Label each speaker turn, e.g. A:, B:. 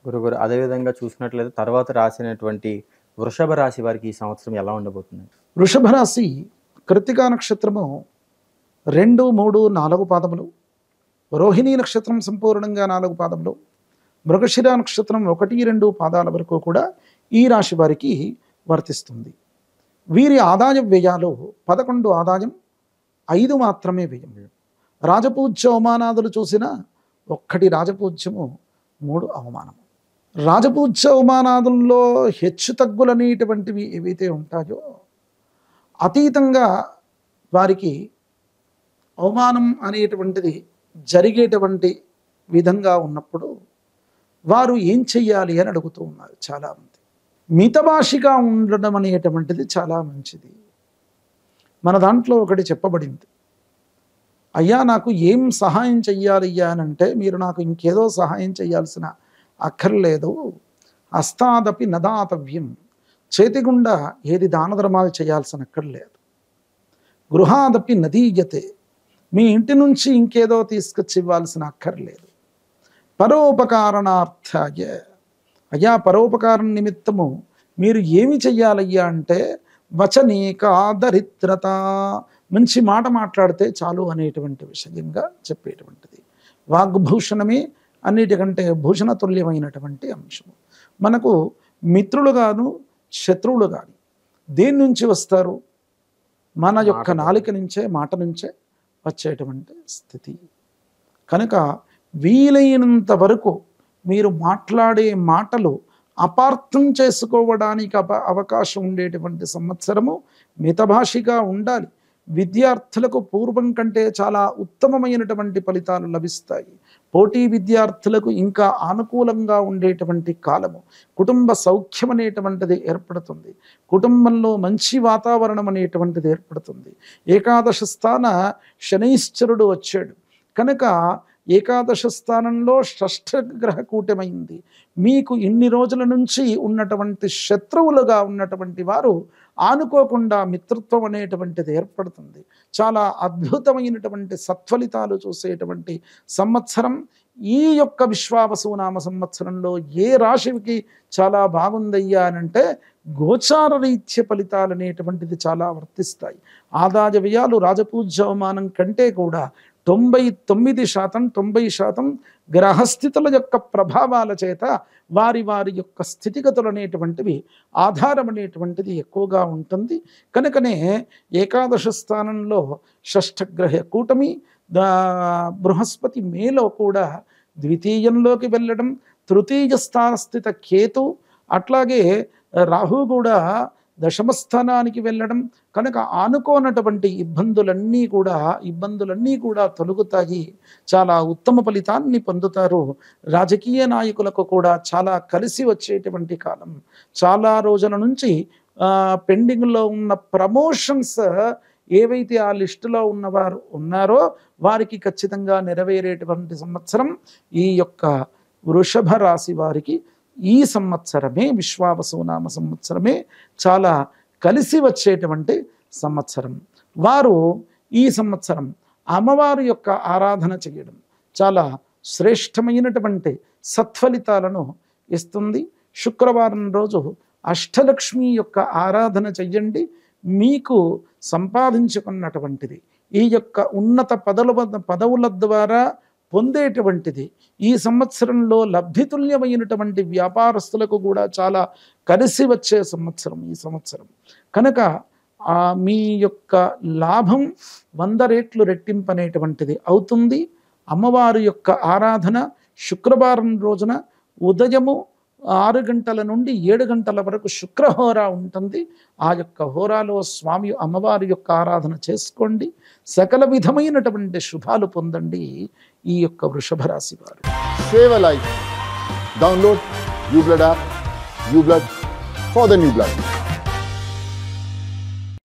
A: గురుగారు అదేవిధంగా చూసినట్లయితే తర్వాత రాసినటువంటి వృషభ రాశి వారికి ఈ సంవత్సరం ఎలా ఉండబోతుంది?
B: వృషభ రాశి కృత్తికా నక్షత్రము 2, 3, 4 పాదములు, రోహిణీ నక్షత్రం సంపూర్ణంగా 4 పాదములు, మృగశిర నక్షత్రం 1, 2 పాదాల వరకు కూడా ఈ రాశి వారికి వర్తిస్తుంది. వీరి ఆదాయ వ్యయాలు 11 ఆదాయం, 5 మాత్రమే వ్యయం. రాజపూజ్య అవమానాదులు చూసిన 1 రాజపూజ్యము, 3 అవమానము. రాజపూజ్య అవమానాదుల్లో హెచ్చు తగ్గులనేటువంటివి ఏవైతే ఉంటాయో అతీతంగా వారికి అవమానం అనేటువంటిది జరిగేటువంటి విధంగా ఉన్నప్పుడు వారు ఏం చెయ్యాలి అని అడుగుతూ ఉన్నారు చాలామంది. మితభాషిగా ఉండడం అనేటువంటిది చాలా మంచిది. మన దాంట్లో ఒకటి చెప్పబడింది, అయ్యా నాకు ఏం సహాయం చెయ్యాలి అనంటే, మీరు నాకు ఇంకేదో సహాయం చేయాల్సిన అక్కర్లేదు, హస్తాదపి నదాతవ్యం, చేతిగుండా ఏది దాన ధర్మాలు చేయాల్సిన అక్కర్లేదు, గృహాదపి నదీయతే, మీ ఇంటి నుంచి ఇంకేదో తీసుకొచ్చి ఇవ్వాల్సిన అక్కర్లేదు, పరోపకారణార్థాయ, అయ్యా పరోపకారం నిమిత్తము మీరు ఏమి చెయ్యాలయ్యా అంటే, వచనేకా దరిద్రత, మంచి మాట మాట్లాడితే చాలు అనేటువంటి విషయంగా చెప్పేటువంటిది. వాగ్భూషణమే అన్నిటికంటే భూషణతుల్యమైనటువంటి అంశము. మనకు మిత్రులు గాను శత్రువులు కానీ దేని నుంచి వస్తారు? మన యొక్క నాలిక నుంచే, మాట నుంచే వచ్చేటువంటి స్థితి. కనుక వీలైనంత వరకు మీరు మాట్లాడే మాటలు అపార్థం చేసుకోవడానికి అవకాశం ఉండేటువంటి సంవత్సరము మితభాషిగా ఉండాలి. విద్యార్థులకు పూర్వం కంటే చాలా ఉత్తమమైనటువంటి ఫలితాలు లభిస్తాయి. పోటీ విద్యార్థులకు ఇంకా అనుకూలంగా ఉండేటువంటి కాలము. కుటుంబ సౌఖ్యం అనేటువంటిది ఏర్పడుతుంది. కుటుంబంలో మంచి వాతావరణం అనేటువంటిది ఏర్పడుతుంది. ఏకాదశ స్థాన శనైశ్చరుడు వచ్చాడు కనుక ఏకాదశ స్థానంలో షష్ఠ గ్రహ కూటమైంది. మీకు ఇన్ని రోజుల నుంచి ఉన్నటువంటి శత్రువులుగా ఉన్నటువంటి వారు ఆనుకోకుండా మిత్రత్వం అనేటువంటిది ఏర్పడుతుంది. చాలా అద్భుతమైనటువంటి సత్ఫలితాలు చూసేటువంటి సంవత్సరం ఈ యొక్క విశ్వావసునామ సంవత్సరంలో. ఏ రాశికి చాలా బాగుందయ్యా అనంటే గోచార రీత్య ఫలితాలు అనేటువంటిది చాలా వర్తిస్తాయి. ఆదాయ వ్యయాలు రాజపూజ్య అవమానం కంటే కూడా 99%, 90% గ్రహస్థితుల యొక్క ప్రభావాల చేత వారి యొక్క స్థితిగతులు అనేటువంటివి ఆధారం అనేటువంటిది ఎక్కువగా ఉంటుంది. కనుకనే ఏకాదశ స్థానంలో షష్ఠగ్రహ కూటమి, బృహస్పతి మేలో కూడా ద్వితీయంలోకి వెళ్ళడం, తృతీయ స్థానస్థిత కేతు, అట్లాగే రాహు కూడా దశమస్థానానికి వెళ్ళడం. కనుక ఆనుకోనటువంటి ఇబ్బందులన్నీ కూడా తొలగుతాయి. చాలా ఉత్తమ ఫలితాన్ని పొందుతారు. రాజకీయ నాయకులకు కూడా చాలా కలిసి వచ్చేటువంటి కాలం. చాలా రోజుల నుంచి పెండింగ్లో ఉన్న ప్రమోషన్స్ ఏవైతే ఆ లిస్టులో ఉన్నవారు ఉన్నారో వారికి ఖచ్చితంగా నెరవేరేటువంటి సంవత్సరం ఈ యొక్క వృషభ రాశి వారికి ఈ సంవత్సరమే, విశ్వావసునామ సంవత్సరమే చాలా కలిసి వచ్చేటువంటి సంవత్సరం. వారు ఈ సంవత్సరం అమ్మవారి యొక్క ఆరాధన చేయడం చాలా శ్రేష్టమైనటువంటి సత్ఫలితాలను ఇస్తుంది. శుక్రవారం రోజు అష్టలక్ష్మి యొక్క ఆరాధన చెయ్యండి. మీకు సంపాదించుకున్నటువంటిది ఈ యొక్క ఉన్నత పదవుల ద్వారా పొందేటువంటిది ఈ సంవత్సరంలో లబ్ధితుల్యమైనటువంటి వ్యాపారస్తులకు కూడా చాలా కలిసి వచ్చే సంవత్సరం ఈ సంవత్సరం. కనుక మీ యొక్క లాభం 100 రెట్లు రెట్టింపనేటువంటిది అవుతుంది. అమ్మవారి యొక్క ఆరాధన శుక్రవారం రోజున ఉదయము 6 గంటల నుండి 7 గంటల వరకు శుక్రహోరా ఉంటుంది. ఆ యొక్క హోరాలో స్వామి అమ్మవారి యొక్క ఆరాధన చేసుకోండి. సకల విధమైనటువంటి శుభాలు పొందండి ఈ యొక్క వృషభ రాశి వారు.
C: Save a life. Download new blood app. New blood for the new blood.